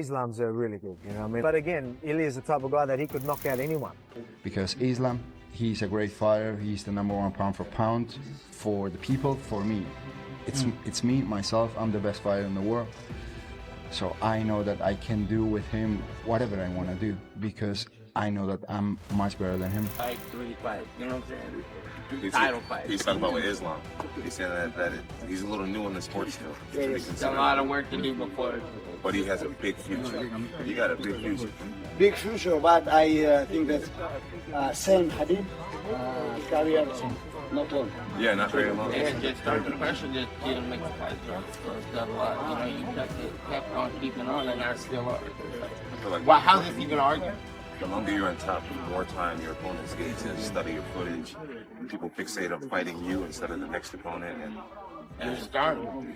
Islam's really good, you know what I mean? But again, Ilia's the type of guy that he could knock out anyone. Because Islam, he's a great fighter. He's the #1 pound for pound for the people, for me. It's me, myself. I'm the best fighter in the world. So I know that I can do with him whatever I want to do because I know that I'm much better than him. Fight, 3 fights, you know what I'm saying? Title fight. He's talking about with Islam. He's saying that he's a little new in the sport still. Yeah, there's a lot of work to do before. But he has a big future. You got a big future. Big future, but I think that same Khabib career, not long. Yeah, not very long. Yeah, just start the pressure, just didn't make the fight. So it's got a lot. You know, you kept on keeping on, and I still are. Like, well, how's this even arguing? The longer you're on top, the more time your opponents get to study your footage. People fixate on fighting you instead of the next opponent. And you're starting.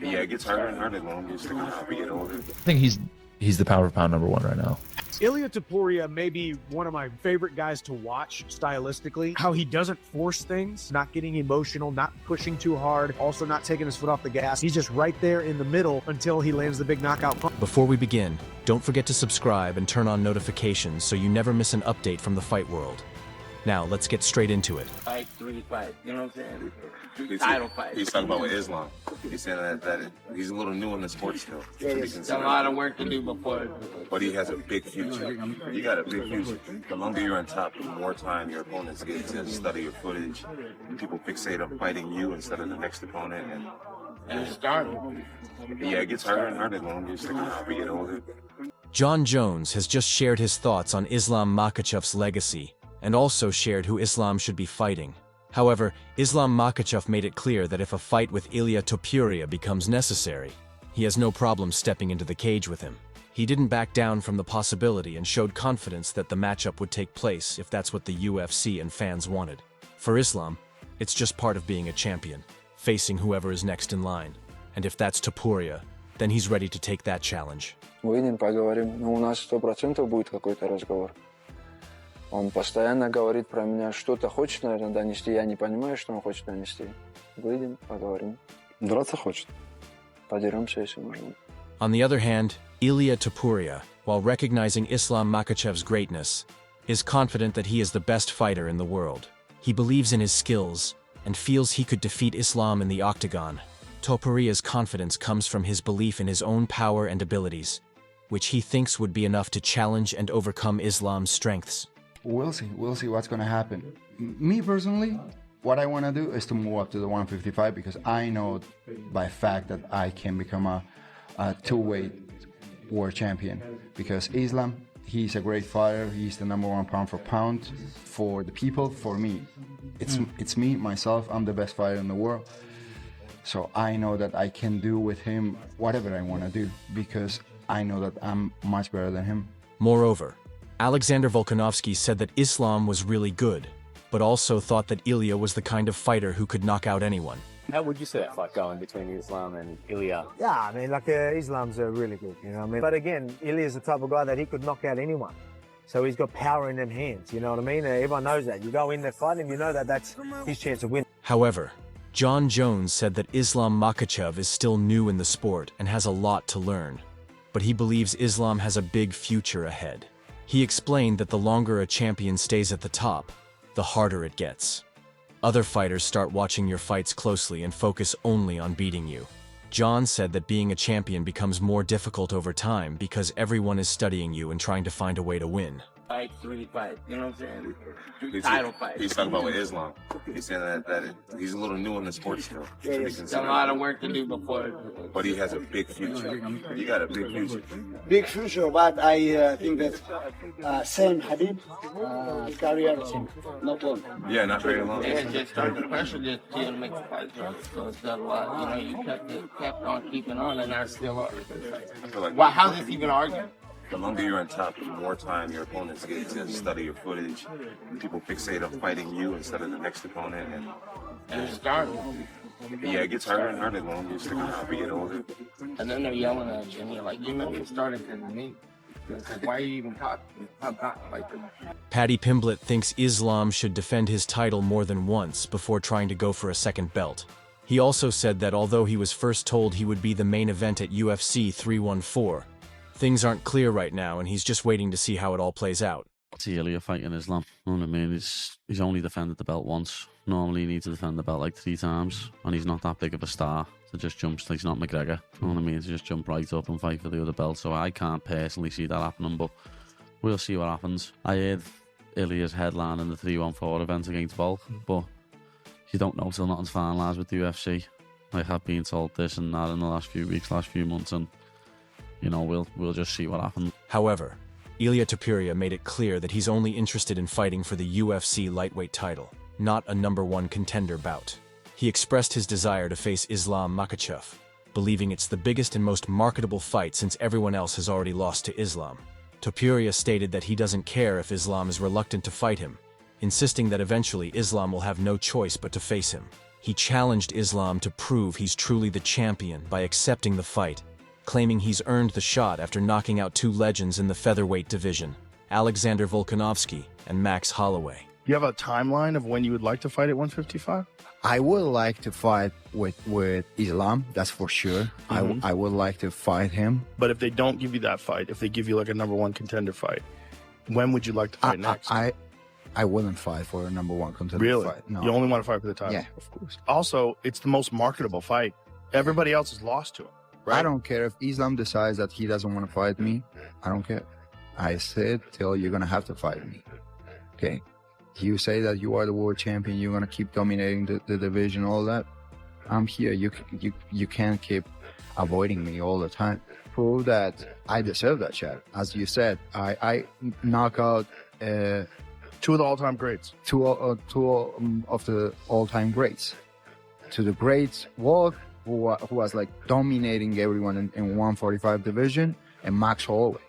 Yeah, it gets harder and harder the longer you stick around we get older. I think he's the pound for pound #1 right now. Ilia Topuria may be one of my favorite guys to watch stylistically. How he doesn't force things, not getting emotional, not pushing too hard, also not taking his foot off the gas. He's just right there in the middle until he lands the big knockout punch. Before we begin, don't forget to subscribe and turn on notifications so you never miss an update from the fight world. Now, let's get straight into it. Fight, 3 fights, you know what I'm saying? Title fight. He's talking about with Islam. He's saying that he's a little new in the sport still. Yeah, there's a lot of work to do before. But he has a big future. You got a big future. The longer you're on top, the more time your opponents get to study your footage. People fixate on fighting you instead of the next opponent. And you're starting. Yeah, it gets harder and harder the longer you stick around we get older. Jon Jones has just shared his thoughts on Islam Makhachev's legacy, and also shared who Islam should be fighting. However, Islam Makhachev made it clear that if a fight with Ilia Topuria becomes necessary, he has no problem stepping into the cage with him. He didn't back down from the possibility and showed confidence that the matchup would take place if that's what the UFC and fans wanted. For Islam, it's just part of being a champion, facing whoever is next in line. And if that's Topuria, then he's ready to take that challenge. Выйдем, поговорим. Но у нас 100% будет какой-то разговор. Он постоянно говорит про меня, что-то хочет, наверное, донести. Я не понимаю, что он хочет донести. Выйдем, поговорим. Драться хочет. Подеремся, если нужно. On the other hand, Ilia Topuria, while recognizing Islam Makhachev's greatness, is confident that he is the best fighter in the world. He believes in his skills and feels he could defeat Islam in the octagon. Topuria's confidence comes from his belief in his own power and abilities, which he thinks would be enough to challenge and overcome Islam's strengths. We'll see what's going to happen. Me personally, what I want to do is to move up to the 155 because I know by fact that I can become a two-weight world champion. Because Islam, he's a great fighter. He's the #1 pound for pound for the people, for me. It's me, myself. I'm the best fighter in the world. So I know that I can do with him whatever I want to do because I know that I'm much better than him. Moreover, Alexander Volkanovski said that Islam was really good, but also thought that Ilia was the kind of fighter who could knock out anyone. How would you see that fight going between Islam and Ilia? Yeah, I mean, Islam's really good, you know what I mean? But again, Ilia's the type of guy that he could knock out anyone. So he's got power in them hands, you know what I mean? Everyone knows that. You go in there fighting, you know that that's his chance of winning. However, Jon Jones said that Islam Makhachev is still new in the sport and has a lot to learn, but he believes Islam has a big future ahead. He explained that the longer a champion stays at the top, the harder it gets. Other fighters start watching your fights closely and focus only on beating you. Jon said that being a champion becomes more difficult over time because everyone is studying you and trying to find a way to win. Fight, 3 fights, you know what I'm saying? Title fight. He's talking about with Islam. He's saying that he's a little new in the sport still. Yeah, there's a lot of work to do before. But he has a big future. You got a big future. Big future, but I think that same Khabib career, not long. Yeah, not very long. Yeah, just start the pressure, just didn't make the fight. So it's got a lot. You know, you kept on keeping on, and I still are. Well, how's this even arguing? The longer you're on top, the more time your opponents get to study your footage. People fixate on fighting you instead of the next opponent. And you're starting. Yeah, it gets harder and harder the longer you stick around we get older. And then they're yelling at you, and you're like, you know, you're starting to me. Why are you even talking like that? Paddy Pimblett thinks Islam should defend his title more than once before trying to go for a second belt. He also said that although he was first told he would be the main event at UFC 314, Things aren't clear right now, and he's just waiting to see how it all plays out. See Ilia fighting Islam. You know what I mean? He's only defended the belt once. Normally, he needs to defend the belt like 3 times, and he's not that big of a star to just jump. He's not McGregor. You know what I mean? To just jump right up and fight for the other belt. So I can't personally see that happening, but we'll see what happens. I heard Ilia's headline in the 314 event against Volk, but you don't know till nothing's finalised with the UFC. I have been told this and that in the last few weeks, last few months, and you know we'll just see what happens. However, Ilia Topuria made it clear that he's only interested in fighting for the UFC lightweight title, not a #1 contender bout. He expressed his desire to face Islam Makhachev, believing it's the biggest and most marketable fight since everyone else has already lost to Islam. Topuria stated that he doesn't care if Islam is reluctant to fight him, insisting that eventually Islam will have no choice but to face him. He challenged Islam to prove he's truly the champion by accepting the fight, claiming he's earned the shot after knocking out 2 legends in the featherweight division, Alexander Volkanovski and Max Holloway. Do you have a timeline of when you would like to fight at 155? I would like to fight with Islam, that's for sure. I would like to fight him. But if they don't give you that fight, if they give you like a #1 contender fight, when would you like to fight next? I wouldn't fight for a #1 contender really? fight. No. You only want to fight for the title? Yeah, of course. Also, it's the most marketable fight. Everybody else has lost to him, right? I don't care if Islam decides that he doesn't want to fight me. I don't care. I said till you're going to have to fight me. Okay? You say that you are the world champion, you're going to keep dominating the division, all that. I'm here. You can't keep avoiding me all the time. Prove that I deserve that shot. As you said, I knock out 2 of the all-time greats. Two of the all-time greats. To the greats, Volk, who was like dominating everyone in 145 division, and Max Holloway.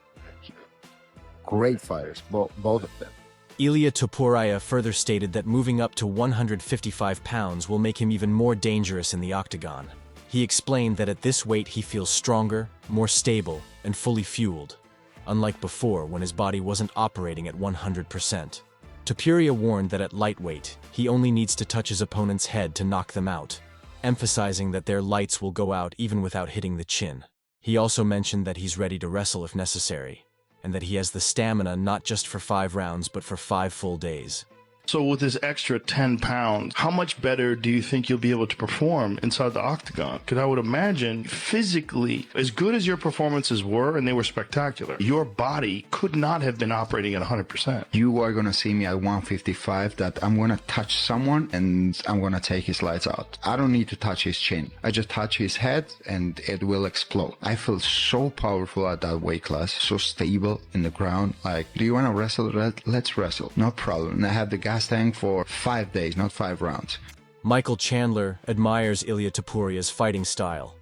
Great fighters, both of them. Ilia Topuria further stated that moving up to 155 pounds will make him even more dangerous in the octagon. He explained that at this weight he feels stronger, more stable, and fully fueled, unlike before when his body wasn't operating at 100%. Topuria warned that at lightweight, he only needs to touch his opponent's head to knock them out, emphasizing that their lights will go out even without hitting the chin. He also mentioned that he's ready to wrestle if necessary, and that he has the stamina not just for 5 rounds but for 5 full days. So with this extra 10 pounds, how much better do you think you'll be able to perform inside the octagon? Because I would imagine physically, as good as your performances were, and they were spectacular, your body could not have been operating at 100%. You are going to see me at 155 that I'm going to touch someone and I'm going to take his lights out. I don't need to touch his chin. I just touch his head and it will explode. I feel so powerful at that weight class, so stable in the ground. Like, do you want to wrestle? Let's wrestle. No problem. And I have the gas tank for 5 days, not 5 rounds. Michael Chandler admires Ilia Topuria's fighting style,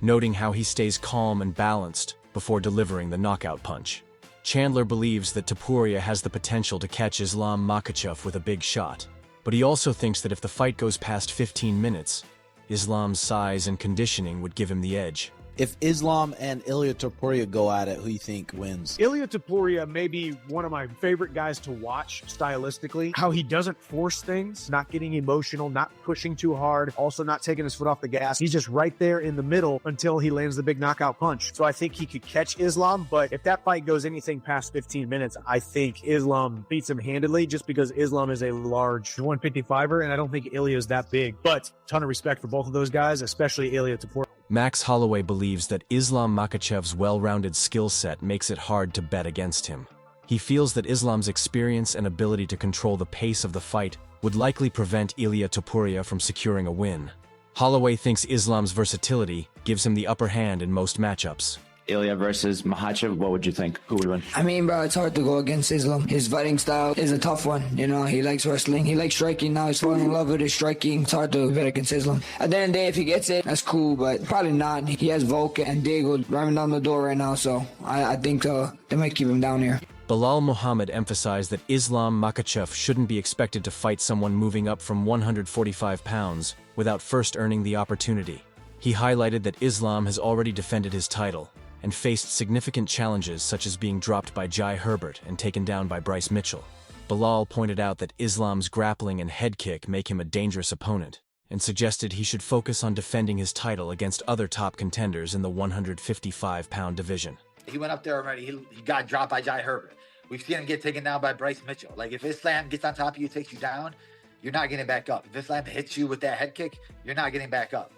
noting how he stays calm and balanced before delivering the knockout punch. Chandler believes that Topuria has the potential to catch Islam Makhachev with a big shot, but he also thinks that if the fight goes past 15 minutes, Islam's size and conditioning would give him the edge. If Islam and Ilia Topuria go at it, who do you think wins? Ilia Topuria may be one of my favorite guys to watch stylistically. How he doesn't force things, not getting emotional, not pushing too hard, also not taking his foot off the gas. He's just right there in the middle until he lands the big knockout punch. So I think he could catch Islam, but if that fight goes anything past 15 minutes, I think Islam beats him handedly just because Islam is a large 155er, and I don't think Ilia is that big. But ton of respect for both of those guys, especially Ilia Topuria. Max Holloway believes that Islam Makhachev's well-rounded skill set makes it hard to bet against him. He feels that Islam's experience and ability to control the pace of the fight would likely prevent Ilia Topuria from securing a win. Holloway thinks Islam's versatility gives him the upper hand in most matchups. Ilia versus Makhachev, what would you think? Who would win? I mean, bro, it's hard to go against Islam. His fighting style is a tough one. You know, he likes wrestling. He likes striking. Now he's falling in love with his striking. It's hard to bet against Islam. At the end of the day, if he gets it, that's cool, but probably not. He has Volk and Diego driving down the door right now, so I think they might keep him down here. Belal Muhammad emphasized that Islam Makhachev shouldn't be expected to fight someone moving up from 145 pounds without first earning the opportunity. He highlighted that Islam has already defended his title and faced significant challenges such as being dropped by Jai Herbert and taken down by Bryce Mitchell. Belal pointed out that Islam's grappling and head kick make him a dangerous opponent, and suggested he should focus on defending his title against other top contenders in the 155-pound division. He went up there already. He got dropped by Jai Herbert. We've seen him get taken down by Bryce Mitchell. Like, if Islam gets on top of you, takes you down, you're not getting back up. If Islam hits you with that head kick, you're not getting back up.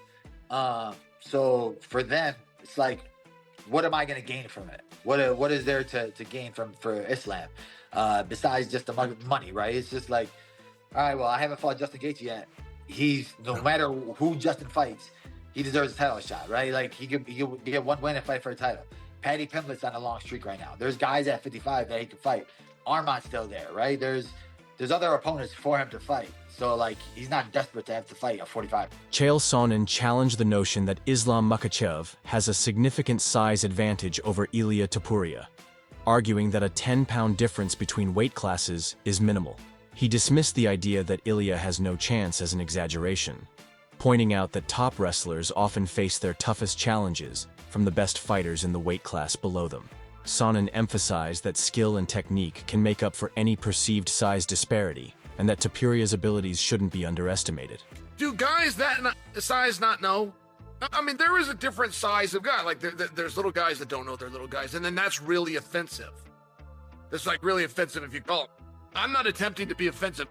So for them, it's like, what am I going to gain from it? What is there to gain for Islam besides just the money, right? It's just like, all right, well, I haven't fought Justin Gaethje yet. No matter who Justin fights, he deserves a title shot, right? Like, he could get one win and fight for a title. Paddy Pimblett's on a long streak right now. There's guys at 55 that he can fight. Arman's still there, right? There's other opponents for him to fight. So, like, he's not desperate to have to fight at 45. Chael Sonnen challenged the notion that Islam Makhachev has a significant size advantage over Ilia Topuria, arguing that a 10-pound difference between weight classes is minimal. He dismissed the idea that Ilia has no chance as an exaggeration, pointing out that top wrestlers often face their toughest challenges from the best fighters in the weight class below them. Sonnen emphasized that skill and technique can make up for any perceived size disparity, and that Topuria's abilities shouldn't be underestimated. Do guys that size not know? I mean, there is a different size of guy. Like, there's little guys that don't know they're little guys, and then that's really offensive. That's like really offensive if you call them. I'm not attempting to be offensive.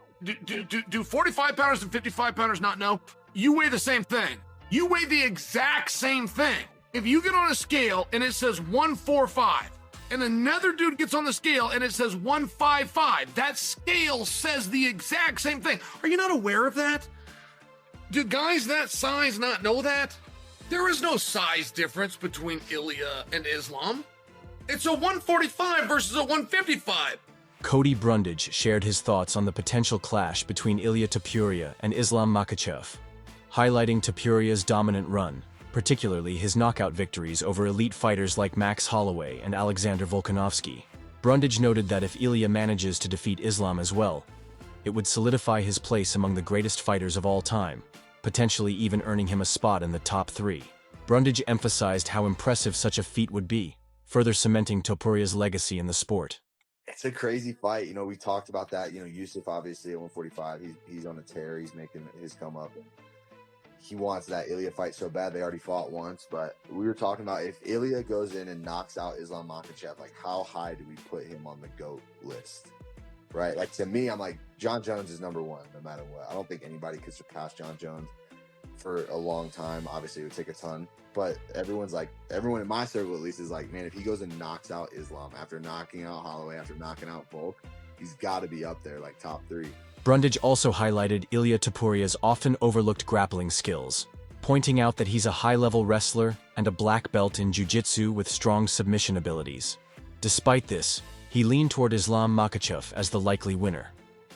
Do 45 pounders and 55 pounders not know? You weigh the same thing. You weigh the exact same thing. If you get on a scale and it says 145, and another dude gets on the scale and it says 155, that scale says the exact same thing. Are you not aware of that? Do guys that size not know that? There is no size difference between Ilia and Islam. It's a 145 versus a 155. Cody Brundage shared his thoughts on the potential clash between Ilia Topuria and Islam Makhachev, highlighting Topuria's dominant run, particularly his knockout victories over elite fighters like Max Holloway and Alexander Volkanovski. Brundage noted that if Ilia manages to defeat Islam as well, it would solidify his place among the greatest fighters of all time, potentially even earning him a spot in the top 3. Brundage emphasized how impressive such a feat would be, further cementing Topuria's legacy in the sport. It's a crazy fight. You know, we talked about that. You know, Yusuf obviously at 145, he's on a tear. He's making his come up. He wants that Ilia fight so bad. They already fought once, but we were talking about if Ilia goes in and knocks out Islam Makhachev, like how high do we put him on the GOAT list? Right? Like, to me, I'm like, Jon Jones is number one no matter what. I don't think anybody could surpass Jon Jones for a long time. Obviously, it would take a ton. But everyone in my circle at least is like, man, if he goes and knocks out Islam after knocking out Holloway, after knocking out Volk, he's got to be up there, like top 3. Brundage also highlighted Ilia Topuria's often overlooked grappling skills, pointing out that he's a high-level wrestler and a black belt in jiu-jitsu with strong submission abilities. Despite this, he leaned toward Islam Makhachev as the likely winner,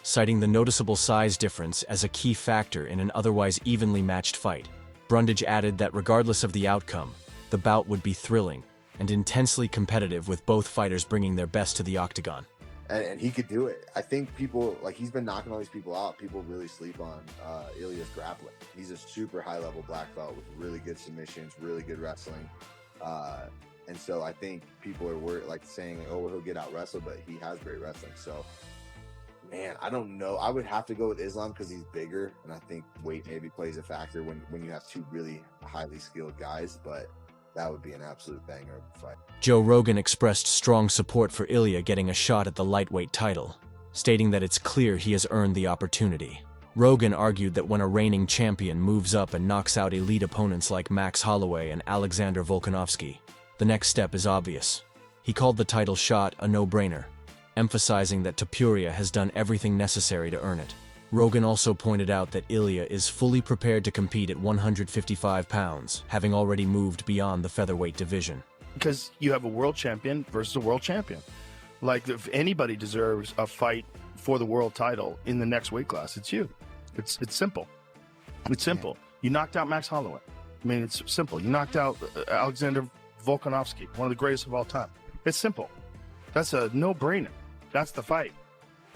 citing the noticeable size difference as a key factor in an otherwise evenly matched fight. Brundage added that regardless of the outcome, the bout would be thrilling and intensely competitive, with both fighters bringing their best to the octagon. And he could do it. I think people, like, he's been knocking all these people out. People really sleep on Ilia's grappling. He's a super high-level black belt with really good submissions, really good wrestling. And so I think people are worried, like, saying, oh, he'll get out-wrestled, but he has great wrestling. So, man, I don't know. I would have to go with Islam because he's bigger, and I think weight maybe plays a factor when you have two really highly skilled guys, but that would be an absolute banger of a fight. Joe Rogan expressed strong support for Ilia getting a shot at the lightweight title, stating that it's clear he has earned the opportunity. Rogan argued that when a reigning champion moves up and knocks out elite opponents like Max Holloway and Alexander Volkanovski, the next step is obvious. He called the title shot a no-brainer, emphasizing that Topuria has done everything necessary to earn it. Rogan also pointed out that Ilia is fully prepared to compete at 155 pounds, having already moved beyond the featherweight division. Because you have a world champion versus a world champion. Like, if anybody deserves a fight for the world title in the next weight class, it's you. It's simple. It's simple. You knocked out Max Holloway. I mean, it's simple. You knocked out Alexander Volkanovski, one of the greatest of all time. It's simple. That's a no-brainer. That's the fight.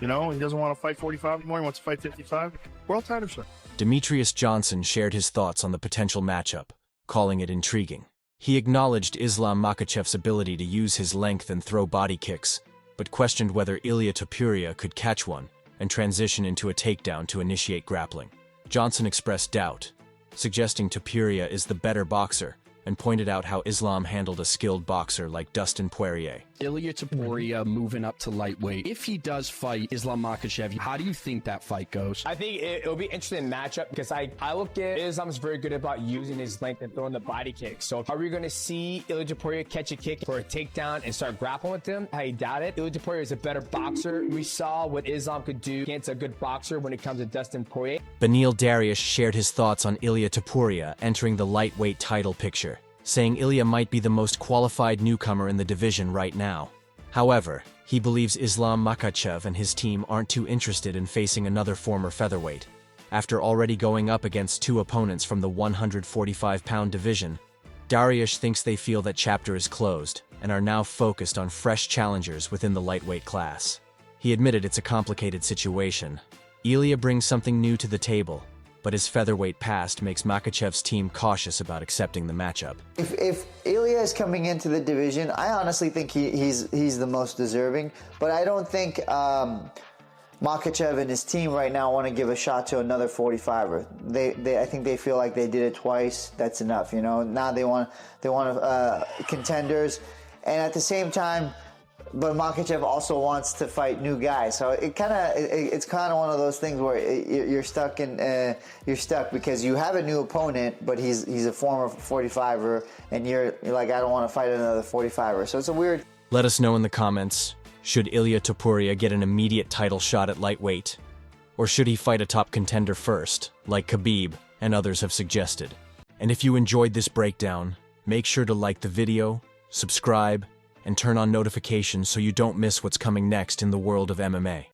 You know, he doesn't want to fight 45 anymore. He wants to fight 55. World title shot. Demetrious Johnson shared his thoughts on the potential matchup, calling it intriguing. He acknowledged Islam Makhachev's ability to use his length and throw body kicks, but questioned whether Ilia Topuria could catch one and transition into a takedown to initiate grappling. Johnson expressed doubt, suggesting Topuria is the better boxer and pointed out how Islam handled a skilled boxer like Dustin Poirier. Ilia Topuria moving up to lightweight. If he does fight Islam Makhachev, how do you think that fight goes? I think it'll be an interesting matchup because I look at Islam's very good about using his length and throwing the body kicks. So are we going to see Ilia Topuria catch a kick for a takedown and start grappling with him? I doubt it. Ilia Topuria is a better boxer. We saw what Islam could do against a good boxer when it comes to Dustin Poirier. Beneil Dariush shared his thoughts on Ilia Topuria entering the lightweight title picture, saying Ilia might be the most qualified newcomer in the division right now. However, he believes Islam Makhachev and his team aren't too interested in facing another former featherweight. After already going up against two opponents from the 145-pound division, Dariush thinks they feel that chapter is closed and are now focused on fresh challengers within the lightweight class. He admitted it's a complicated situation. Ilia brings something new to the table, but his featherweight past makes Makachev's team cautious about accepting the matchup. If Ilia is coming into the division, I honestly think he's the most deserving, but I don't think Makachev and his team right now want to give a shot to another 45er. I think they feel like they did it twice. That's enough, you know. Now they want contenders, and at the same time, but Makachev also wants to fight new guys. So it's kind of one of those things where you're stuck because you have a new opponent, but he's a former 45er, and you're like, I don't want to fight another 45er. So it's a weird. Let us know in the comments. Should Ilia Topuria get an immediate title shot at lightweight? Or should he fight a top contender first, like Khabib and others have suggested? And if you enjoyed this breakdown, make sure to like the video, subscribe, and turn on notifications so you don't miss what's coming next in the world of MMA.